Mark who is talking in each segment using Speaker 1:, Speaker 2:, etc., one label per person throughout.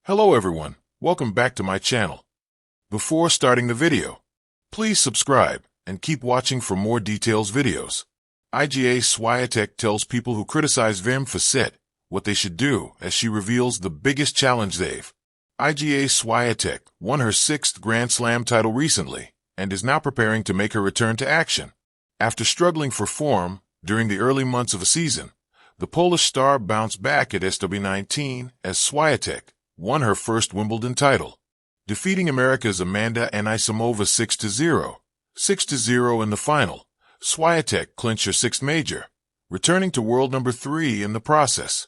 Speaker 1: Hello everyone, welcome back to my channel. Before starting the video, please subscribe and keep watching for more details videos. Iga Swiatek tells people who criticize Wim Fissette what they should do as she reveals the biggest challenge they've. Iga Swiatek won her 6th Grand Slam title recently and is now preparing to make her return to action. After struggling for form during the early months of the season, the Polish star bounced back at SW19 as Swiatek won her first Wimbledon title, defeating America's Amanda Anisimova 6-0. 6-0 in the final. Swiatek clinched her 6th major, returning to world number 3 in the process.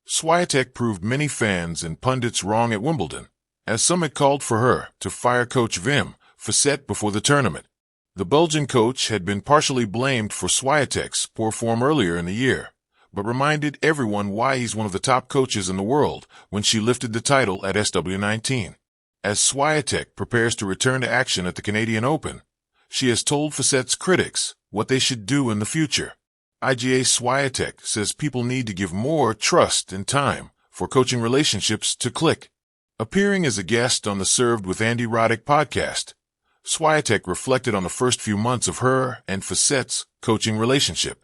Speaker 1: Swiatek proved many fans and pundits wrong at Wimbledon, as some had called for her to fire coach Wim Fissette before the tournament. The Belgian coach had been partially blamed for Swiatek's poor form earlier in the year, but reminded everyone why he's one of the top coaches in the world when she lifted the title at SW19. As Swiatek prepares to return to action at the Canadian Open, she has told Fissette's critics what they should do in the future. Iga Swiatek says people need to give more trust and time for coaching relationships to click. Appearing as a guest on the Served with Andy Roddick podcast, Swiatek reflected on the first few months of her and Fissette's coaching relationship.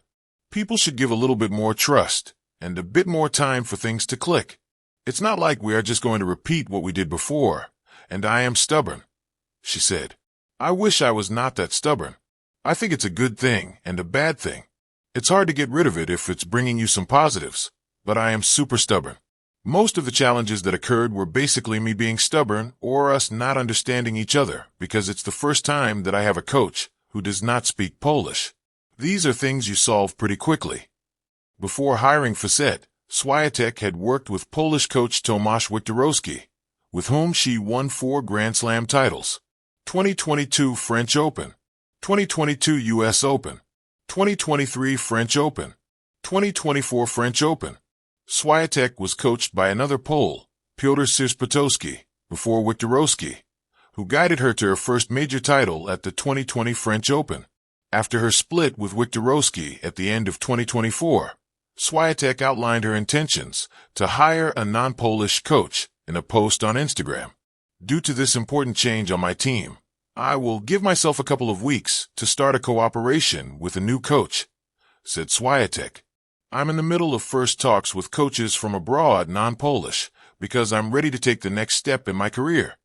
Speaker 1: People should give a little bit more trust and a bit more time for things to click. It's not like we are just going to repeat what we did before, and I am stubborn, she said. I wish I was not that stubborn. I think it's a good thing and a bad thing. It's hard to get rid of it if it's bringing you some positives, but I am super stubborn. Most of the challenges that occurred were basically me being stubborn or us not understanding each other because it's the first time that I have a coach who does not speak Polish. These are things you solve pretty quickly. Before hiring Fissette, Swiatek had worked with Polish coach Tomasz Wiktorowski, with whom she won 4 Grand Slam titles: 2022 French Open, 2022 U.S. Open, 2023 French Open, 2024 French Open. Swiatek was coached by another Pole, Piotr Sierspatowski, before Wiktorowski, who guided her to her first major title at the 2020 French Open. After her split with Wiktorowski at the end of 2024, Swiatek outlined her intentions to hire a non-Polish coach in a post on Instagram. Due to this important change on my team, I will give myself a couple of weeks to start a cooperation with a new coach, said Swiatek. I'm in the middle of first talks with coaches from abroad non-Polish because I'm ready to take the next step in my career.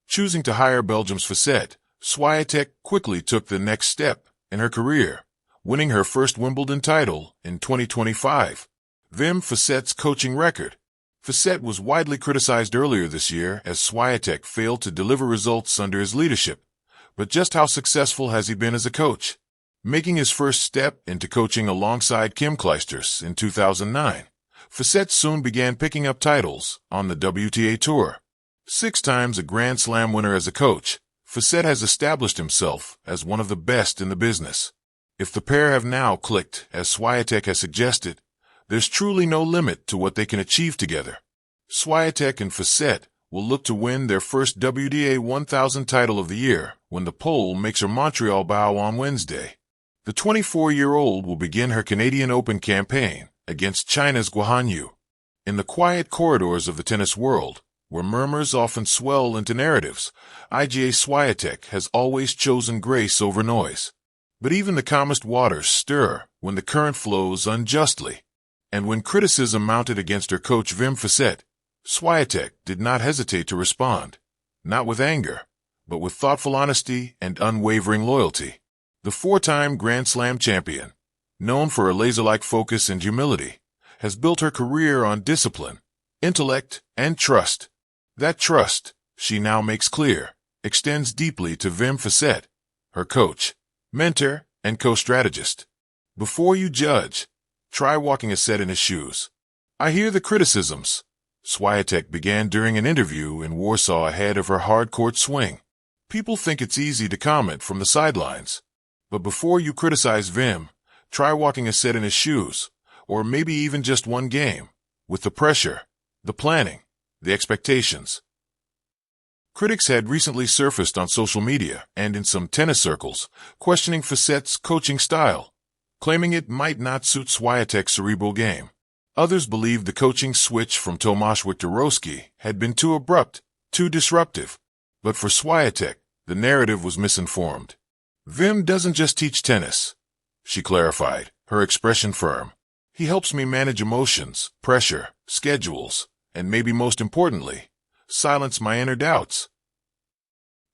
Speaker 1: Choosing to hire Belgium's Fissette, Swiatek quickly took the next step in her career, winning her first Wimbledon title in 2025. Wim Fissette's coaching record. Fissette was widely criticized earlier this year as Swiatek failed to deliver results under his leadership. But just how successful has he been as a coach? Making his first step into coaching alongside Kim Clijsters in 2009, Fissette soon began picking up titles on the WTA Tour. 6 times a Grand Slam winner as a coach, Fissette has established himself as one of the best in the business. If the pair have now clicked, as Swiatek has suggested, there's truly no limit to what they can achieve together. Swiatek and Fissette will look to win their first WTA 1000 title of the year when the Pole makes her Montreal bow on Wednesday. The 24-year-old will begin her Canadian Open campaign against China's Guohan Yu. In the quiet corridors of the tennis world, where murmurs often swell into narratives, Iga Swiatek has always chosen grace over noise. But even the calmest waters stir when the current flows unjustly. And when criticism mounted against her coach Wim Fissette, Swiatek did not hesitate to respond, not with anger, but with thoughtful honesty and unwavering loyalty. The 4-time Grand Slam champion, known for her laser-like focus and humility, has built her career on discipline, intellect, and trust. That trust, she now makes clear, extends deeply to Wim Fissette, her coach, mentor, and co-strategist. Before you judge, try walking a set in his shoes. I hear the criticisms, Swiatek began during an interview in Warsaw ahead of her hard-court swing. People think it's easy to comment from the sidelines. But before you criticize Wim, try walking a set in his shoes, or maybe even just one game, with the pressure, the planning, the expectations. Critics had recently surfaced on social media and in some tennis circles, questioning Fissette's coaching style, claiming it might not suit Swiatek's cerebral game. Others believed the coaching switch from Tomasz Wiktorowski had been too abrupt, too disruptive. But for Swiatek, the narrative was misinformed. Wim doesn't just teach tennis, she clarified, her expression firm. He helps me manage emotions, pressure, schedules, and maybe most importantly, silence my inner doubts.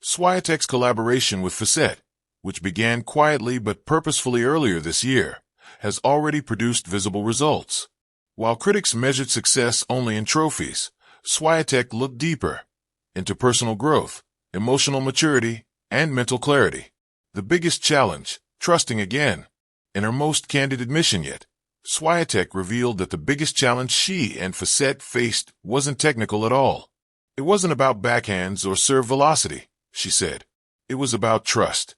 Speaker 1: Swiatek's collaboration with Fissette, which began quietly but purposefully earlier this year, has already produced visible results. While critics measured success only in trophies, Swiatek looked deeper, into personal growth, emotional maturity, and mental clarity. The biggest challenge, trusting again. In her most candid admission yet, Swiatek revealed that the biggest challenge she and Fissette faced wasn't technical at all. It wasn't about backhands or serve velocity, she said. It was about trust.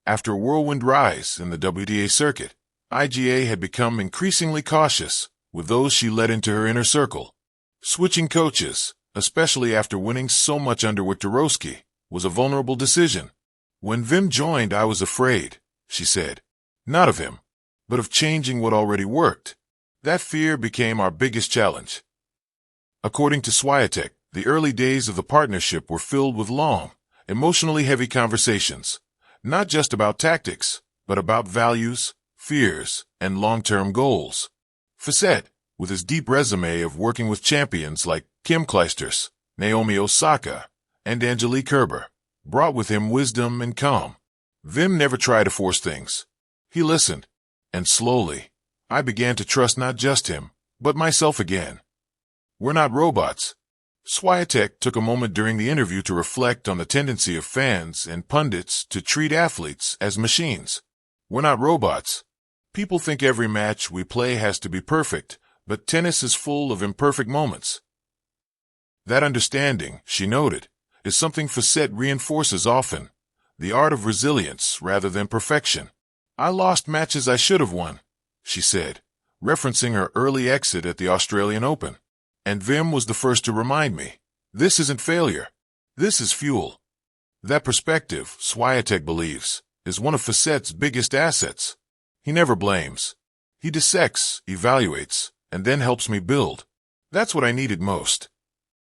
Speaker 1: After a whirlwind rise in the WTA circuit, Iga had become increasingly cautious with those she let into her inner circle. Switching coaches, especially after winning so much under Wiktorowski, was a vulnerable decision. When Wim joined, I was afraid, she said. Not of him, but of changing what already worked. That fear became our biggest challenge. According to Swiatek, the early days of the partnership were filled with long, emotionally heavy conversations, not just about tactics, but about values, fears, and long-term goals. Fissette, with his deep resume of working with champions like Kim Clijsters, Naomi Osaka, and Angelique Kerber, brought with him wisdom and calm. Wim never tried to force things. He listened, and slowly, I began to trust not just him, but myself again. We're not robots. Swiatek took a moment during the interview to reflect on the tendency of fans and pundits to treat athletes as machines. We're not robots. People think every match we play has to be perfect, but tennis is full of imperfect moments. That understanding, she noted, is something Fissette reinforces often, the art of resilience rather than perfection. I lost matches I should have won, she said, referencing her early exit at the Australian Open. And Wim was the first to remind me, this isn't failure. This is fuel. That perspective, Swiatek believes, is one of Fissette's biggest assets. He never blames. He dissects, evaluates, and then helps me build. That's what I needed most.